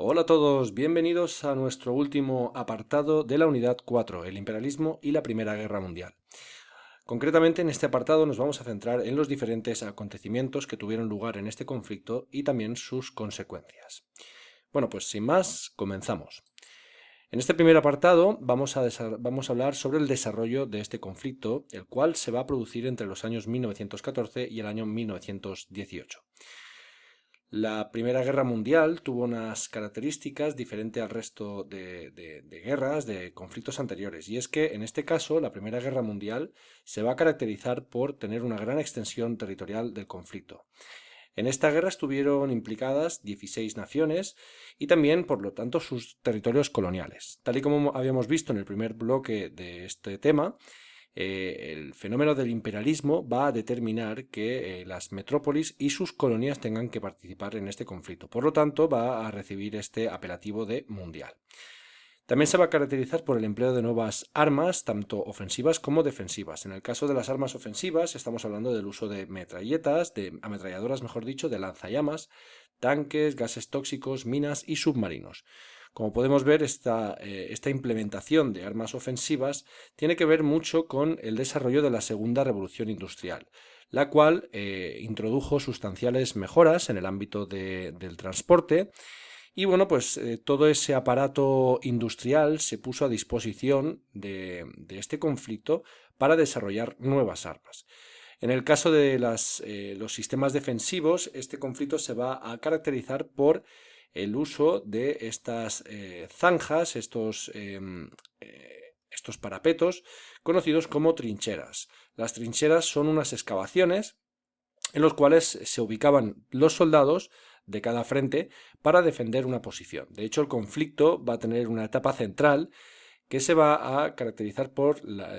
Hola a todos, bienvenidos a nuestro último apartado de la unidad 4, el imperialismo y la Primera Guerra Mundial. Concretamente, en este apartado nos vamos a centrar en los diferentes acontecimientos que tuvieron lugar en este conflicto y también sus consecuencias. Bueno, pues sin más, comenzamos. En este primer apartado vamos a hablar sobre el desarrollo de este conflicto, el cual se va a producir entre los años 1914 y el año 1918. La Primera Guerra Mundial tuvo unas características diferentes al resto de guerras, de conflictos anteriores, y es que en este caso la Primera Guerra Mundial se va a caracterizar por tener una gran extensión territorial del conflicto. En esta guerra estuvieron implicadas 16 naciones y también, por lo tanto, sus territorios coloniales. Tal y como habíamos visto en el primer bloque de este tema, el fenómeno del imperialismo va a determinar que las metrópolis y sus colonias tengan que participar en este conflicto. Por lo tanto, va a recibir este apelativo de mundial. También se va a caracterizar por el empleo de nuevas armas, tanto ofensivas como defensivas. En el caso de las armas ofensivas, estamos hablando del uso de metralletas, de ametralladoras, mejor dicho, de lanzallamas, tanques, gases tóxicos, minas y submarinos. Como podemos ver, esta implementación de armas ofensivas tiene que ver mucho con el desarrollo de la Segunda Revolución Industrial, la cual introdujo sustanciales mejoras en el ámbito del transporte y bueno, pues todo ese aparato industrial se puso a disposición de este conflicto para desarrollar nuevas armas. En el caso de los sistemas defensivos, este conflicto se va a caracterizar por el uso de estas zanjas, estos parapetos, conocidos como trincheras. Las trincheras son unas excavaciones en los cuales se ubicaban los soldados de cada frente para defender una posición. De hecho, el conflicto va a tener una etapa central que se va a caracterizar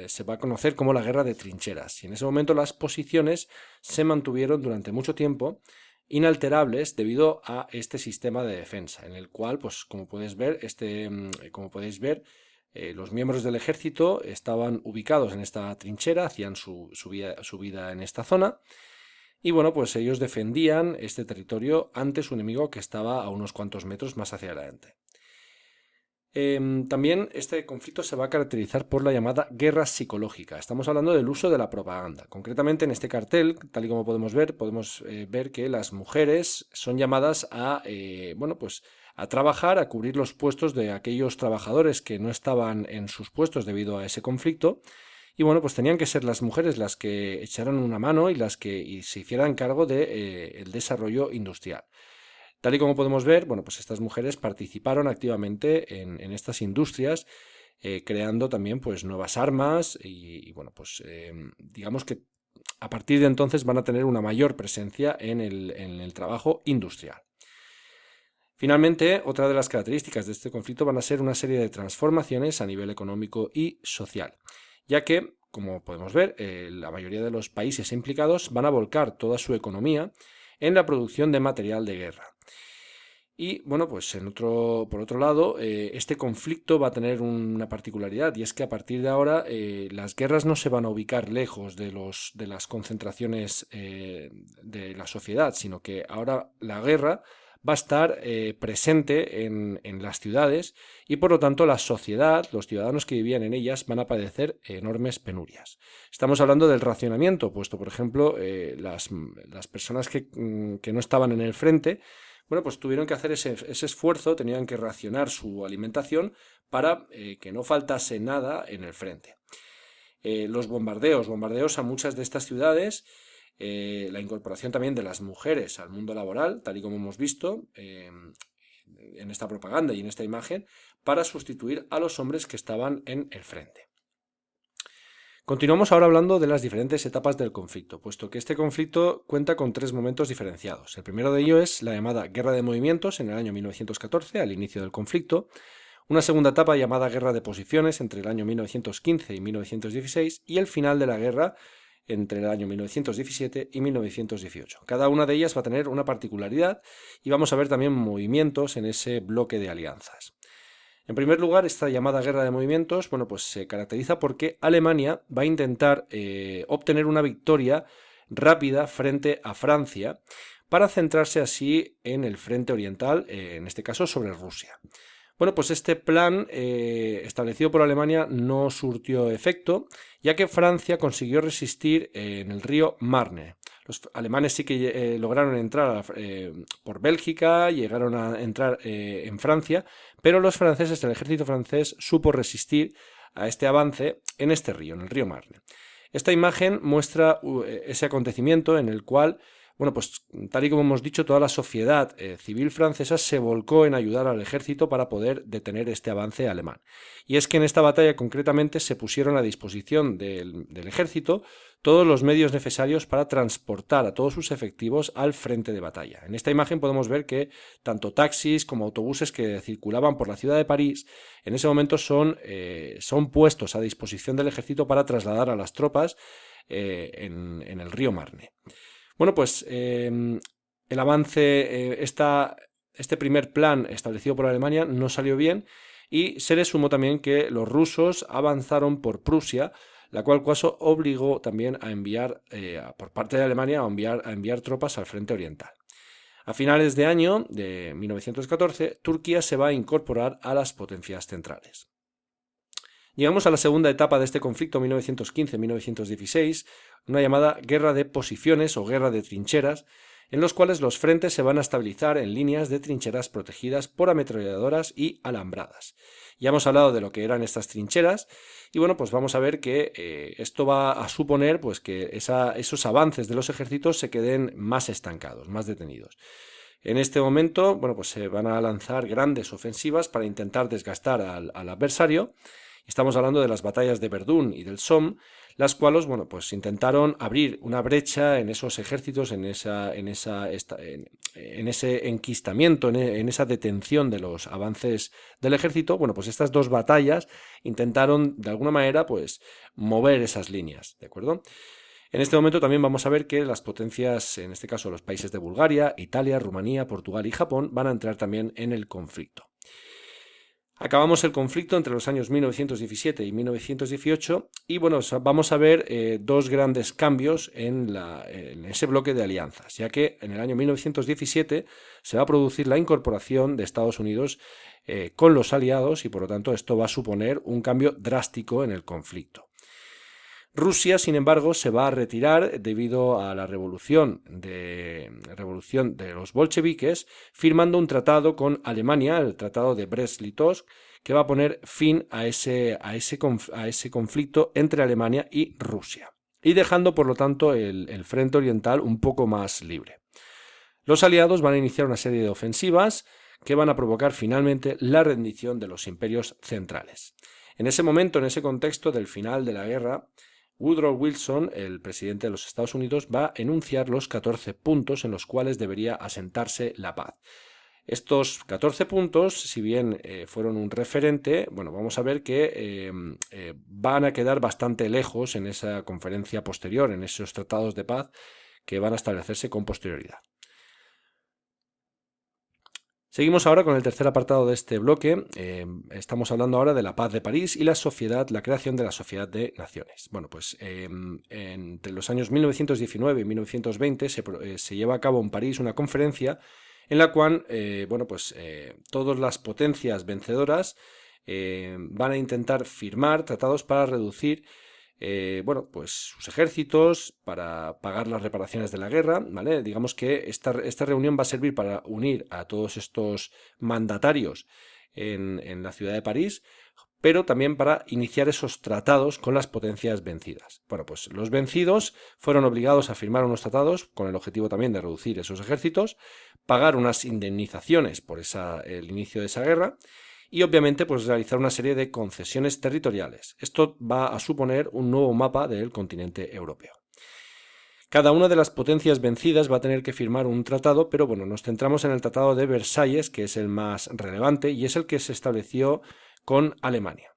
se va a conocer como la guerra de trincheras. Y en ese momento las posiciones se mantuvieron durante mucho tiempo inalterables debido a este sistema de defensa, en el cual, pues como podéis ver, los miembros del ejército estaban ubicados en esta trinchera, hacían su vida en esta zona, y bueno, pues ellos defendían este territorio ante su enemigo que estaba a unos cuantos metros más hacia adelante. También este conflicto se va a caracterizar por la llamada guerra psicológica. Estamos hablando del uso de la propaganda. Concretamente en este cartel, tal y como podemos ver que las mujeres son llamadas a trabajar, a cubrir los puestos de aquellos trabajadores que no estaban en sus puestos debido a ese conflicto. Y bueno, pues tenían que ser las mujeres las que echaran una mano y las que se hicieran cargo del desarrollo industrial. Tal y como podemos ver, bueno, pues estas mujeres participaron activamente en estas industrias, creando también pues nuevas armas bueno, pues digamos que a partir de entonces van a tener una mayor presencia en el trabajo industrial. Finalmente, otra de las características de este conflicto van a ser una serie de transformaciones a nivel económico y social, ya que, como podemos ver, la mayoría de los países implicados van a volcar toda su economía en la producción de material de guerra. Y bueno, pues por otro lado, este conflicto va a tener una particularidad, y es que a partir de ahora las guerras no se van a ubicar lejos de las concentraciones de la sociedad, sino que ahora la guerra va a estar presente en las ciudades, y por lo tanto la sociedad, los ciudadanos que vivían en ellas, van a padecer enormes penurias. Estamos hablando del racionamiento, puesto por ejemplo las personas que no estaban en el frente, bueno, pues tuvieron que hacer ese esfuerzo, tenían que racionar su alimentación para que no faltase nada en el frente. Los bombardeos a muchas de estas ciudades, la incorporación también de las mujeres al mundo laboral, tal y como hemos visto en esta propaganda y en esta imagen, para sustituir a los hombres que estaban en el frente. Continuamos ahora hablando de las diferentes etapas del conflicto, puesto que este conflicto cuenta con tres momentos diferenciados. El primero de ellos es la llamada Guerra de Movimientos en el año 1914, al inicio del conflicto. Una segunda etapa llamada Guerra de Posiciones entre el año 1915 y 1916 y el final de la guerra entre el año 1917 y 1918. Cada una de ellas va a tener una particularidad y vamos a ver también movimientos en ese bloque de alianzas. En primer lugar, esta llamada guerra de movimientos, bueno, pues se caracteriza porque Alemania va a intentar obtener una victoria rápida frente a Francia para centrarse así en el frente oriental, en este caso sobre Rusia. Bueno, pues este plan establecido por Alemania no surtió efecto, ya que Francia consiguió resistir en el río Marne. Los alemanes sí que lograron entrar por Bélgica, llegaron a entrar en Francia, pero los franceses, el ejército francés, supo resistir a este avance en este río, en el río Marne. Esta imagen muestra ese acontecimiento en el cual, bueno, pues tal y como hemos dicho, toda la sociedad civil francesa se volcó en ayudar al ejército para poder detener este avance alemán. Y es que en esta batalla concretamente se pusieron a disposición del ejército todos los medios necesarios para transportar a todos sus efectivos al frente de batalla. En esta imagen podemos ver que tanto taxis como autobuses que circulaban por la ciudad de París en ese momento son puestos a disposición del ejército para trasladar a las tropas en el río Marne. Bueno, pues el avance, este primer plan establecido por Alemania no salió bien y se le sumó también que los rusos avanzaron por Prusia, la cual caso obligó también a enviar, por parte de Alemania, a enviar tropas al frente oriental. A finales de año de 1914, Turquía se va a incorporar a las potencias centrales. Llegamos a la segunda etapa de este conflicto, 1915-1916, una llamada guerra de posiciones o guerra de trincheras, en los cuales los frentes se van a estabilizar en líneas de trincheras protegidas por ametralladoras y alambradas. Ya hemos hablado de lo que eran estas trincheras y bueno, pues vamos a ver que esto va a suponer pues que esos avances de los ejércitos se queden más estancados, más detenidos. En este momento, bueno, pues se van a lanzar grandes ofensivas para intentar desgastar al adversario. Estamos hablando de las batallas de Verdún y del Somme, las cuales, bueno, pues intentaron abrir una brecha en esos ejércitos, en ese enquistamiento, en esa detención de los avances del ejército. Bueno, pues estas dos batallas intentaron, de alguna manera, pues mover esas líneas, ¿de acuerdo? En este momento también vamos a ver que las potencias, en este caso los países de Bulgaria, Italia, Rumanía, Portugal y Japón, van a entrar también en el conflicto. Acabamos el conflicto entre los años 1917 y 1918 y bueno, vamos a ver dos grandes cambios en ese bloque de alianzas, ya que en el año 1917 se va a producir la incorporación de Estados Unidos con los aliados y por lo tanto esto va a suponer un cambio drástico en el conflicto. Rusia, sin embargo, se va a retirar debido a la revolución de los bolcheviques, firmando un tratado con Alemania, el tratado de Brest-Litovsk, que va a poner fin a ese conflicto entre Alemania y Rusia, y dejando, por lo tanto, el frente oriental un poco más libre. Los aliados van a iniciar una serie de ofensivas que van a provocar finalmente la rendición de los imperios centrales. En ese momento, en ese contexto del final de la guerra, Woodrow Wilson, el presidente de los Estados Unidos, va a enunciar los 14 puntos en los cuales debería asentarse la paz. Estos 14 puntos, si bien fueron un referente, bueno, vamos a ver que van a quedar bastante lejos en esa conferencia posterior, en esos tratados de paz que van a establecerse con posterioridad. Seguimos ahora con el tercer apartado de este bloque. Estamos hablando ahora de la paz de París y la creación de la Sociedad de Naciones. Bueno, pues entre los años 1919 y 1920 se lleva a cabo en París una conferencia en la cual, todas las potencias vencedoras van a intentar firmar tratados para reducir sus ejércitos, para pagar las reparaciones de la guerra, ¿vale? Digamos que esta reunión va a servir para unir a todos estos mandatarios en la ciudad de París, pero también para iniciar esos tratados con las potencias vencidas. Bueno, pues los vencidos fueron obligados a firmar unos tratados con el objetivo también de reducir esos ejércitos, pagar unas indemnizaciones por el inicio de esa guerra, y obviamente pues realizar una serie de concesiones territoriales. Esto va a suponer un nuevo mapa del continente europeo. Cada una de las potencias vencidas va a tener que firmar un tratado, pero bueno, nos centramos en el Tratado de Versalles, que es el más relevante y es el que se estableció con Alemania.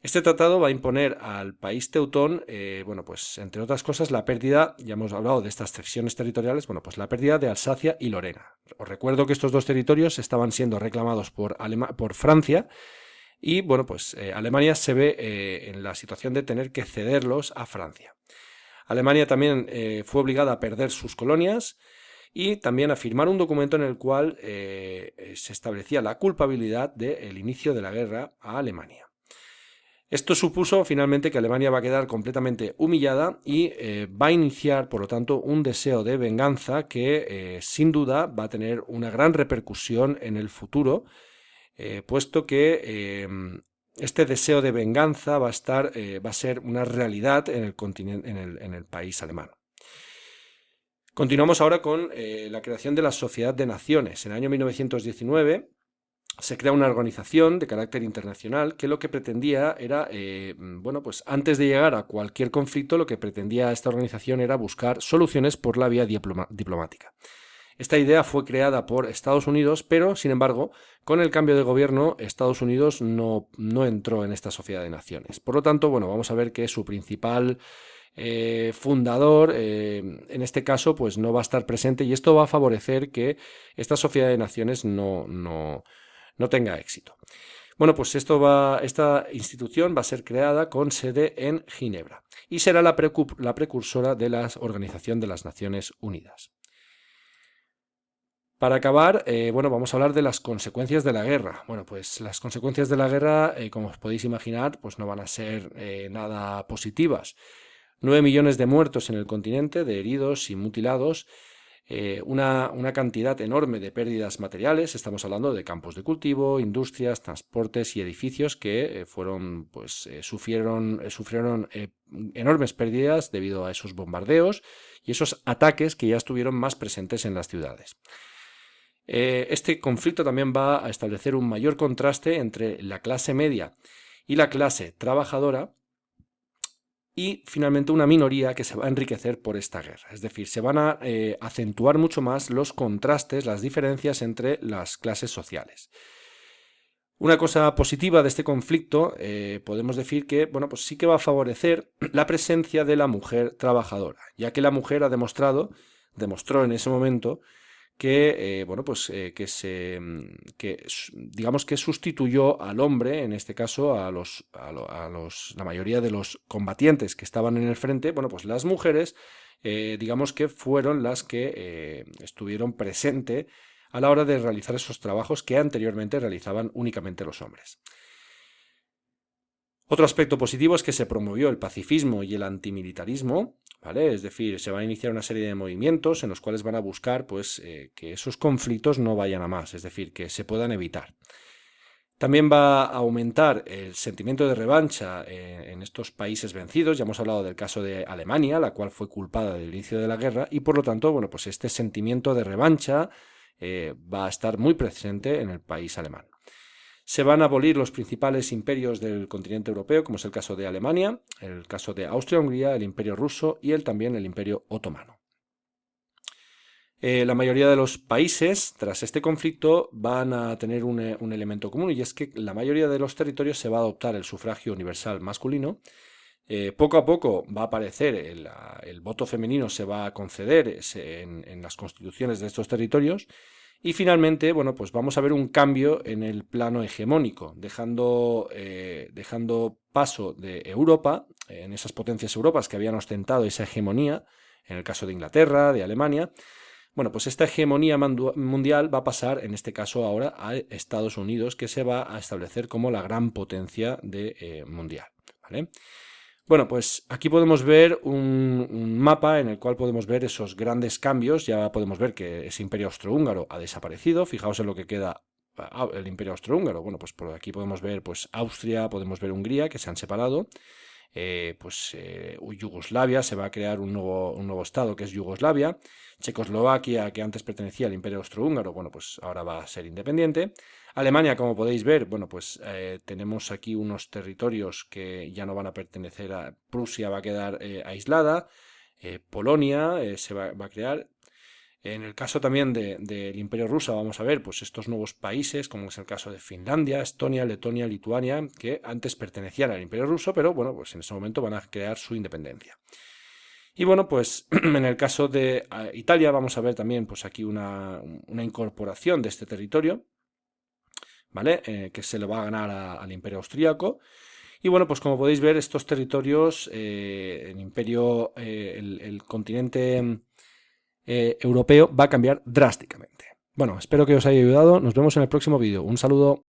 Este tratado va a imponer al país teutón, entre otras cosas, la pérdida, ya hemos hablado de estas cesiones territoriales, la pérdida de Alsacia y Lorena. Os recuerdo que estos dos territorios estaban siendo reclamados por Francia y, Alemania se ve en la situación de tener que cederlos a Francia. Alemania también fue obligada a perder sus colonias y también a firmar un documento en el cual se establecía la culpabilidad del inicio de la guerra a Alemania. Esto supuso finalmente que Alemania va a quedar completamente humillada y va a iniciar, por lo tanto, un deseo de venganza que sin duda va a tener una gran repercusión en el futuro, puesto que este deseo de venganza va a ser una realidad en el continente, en el país alemán. Continuamos ahora con la creación de la Sociedad de Naciones. En el año 1919 se crea una organización de carácter internacional que lo que pretendía era, bueno, pues antes de llegar a cualquier conflicto, lo que pretendía esta organización era buscar soluciones por la vía diplomática. Esta idea fue creada por Estados Unidos, pero, sin embargo, con el cambio de gobierno, Estados Unidos no entró en esta Sociedad de Naciones. Por lo tanto, bueno, vamos a ver que su principal fundador, en este caso, pues no va a estar presente, y esto va a favorecer que esta Sociedad de Naciones no tenga éxito. Bueno, pues esta institución va a ser creada con sede en Ginebra y será la precursora de la Organización de las Naciones Unidas. Para acabar, bueno, vamos a hablar de las consecuencias de la guerra. Bueno, pues las consecuencias de la guerra, como os podéis imaginar, pues no van a ser nada positivas. 9 millones de muertos en el continente, de heridos y mutilados, una cantidad enorme de pérdidas materiales. Estamos hablando de campos de cultivo, industrias, transportes y edificios que sufrieron enormes pérdidas debido a esos bombardeos y esos ataques que ya estuvieron más presentes en las ciudades. Este conflicto también va a establecer un mayor contraste entre la clase media y la clase trabajadora, y finalmente una minoría que se va a enriquecer por esta guerra. Es decir, se van a acentuar mucho más los contrastes, las diferencias entre las clases sociales. Una cosa positiva de este conflicto, podemos decir que, bueno, pues sí que va a favorecer la presencia de la mujer trabajadora, ya que la mujer demostró en ese momento que, digamos que sustituyó al hombre, en este caso la mayoría de los combatientes que estaban en el frente. Bueno, pues las mujeres, digamos que fueron las que estuvieron presentes a la hora de realizar esos trabajos que anteriormente realizaban únicamente los hombres. Otro aspecto positivo es que se promovió el pacifismo y el antimilitarismo, ¿vale? Es decir, se va a iniciar una serie de movimientos en los cuales van a buscar, pues, que esos conflictos no vayan a más, es decir, que se puedan evitar. También va a aumentar el sentimiento de revancha en estos países vencidos. Ya hemos hablado del caso de Alemania, la cual fue culpada del inicio de la guerra, y por lo tanto, bueno, pues este sentimiento de revancha va a estar muy presente en el país alemán. Se van a abolir los principales imperios del continente europeo, como es el caso de Alemania, el caso de Austria-Hungría, el Imperio ruso y también el Imperio otomano. La mayoría de los países, tras este conflicto, van a tener un elemento común, y es que la mayoría de los territorios se va a adoptar el sufragio universal masculino. Poco a poco va a aparecer el voto femenino, se va a conceder en las constituciones de estos territorios. Y finalmente, bueno, pues vamos a ver un cambio en el plano hegemónico, dejando paso de Europa, en esas potencias europeas que habían ostentado esa hegemonía, en el caso de Inglaterra, de Alemania. Bueno, pues esta hegemonía mundial va a pasar, en este caso ahora, a Estados Unidos, que se va a establecer como la gran potencia mundial, ¿vale? Bueno, pues aquí podemos ver un mapa en el cual podemos ver esos grandes cambios. Ya podemos ver que ese imperio austrohúngaro ha desaparecido. Fijaos en lo que queda el imperio austrohúngaro. Bueno, pues por aquí podemos ver pues Austria, podemos ver Hungría, que se han separado. Yugoslavia, se va a crear un nuevo estado que es Yugoslavia. Checoslovaquia, que antes pertenecía al imperio austrohúngaro, bueno, pues ahora va a ser independiente. Alemania, como podéis ver, bueno, pues tenemos aquí unos territorios que ya no van a pertenecer a Prusia, va a quedar aislada. Polonia se va a crear. En el caso también del Imperio Ruso vamos a ver pues estos nuevos países, como es el caso de Finlandia, Estonia, Letonia, Lituania, que antes pertenecían al Imperio Ruso, pero bueno, pues en ese momento van a crear su independencia. Y bueno, pues en el caso de Italia vamos a ver también pues aquí una incorporación de este territorio, ¿vale? Que se lo va a ganar al Imperio Austríaco. Y bueno, pues como podéis ver, estos territorios, el continente europeo va a cambiar drásticamente. Bueno, espero que os haya ayudado. Nos vemos en el próximo vídeo. Un saludo.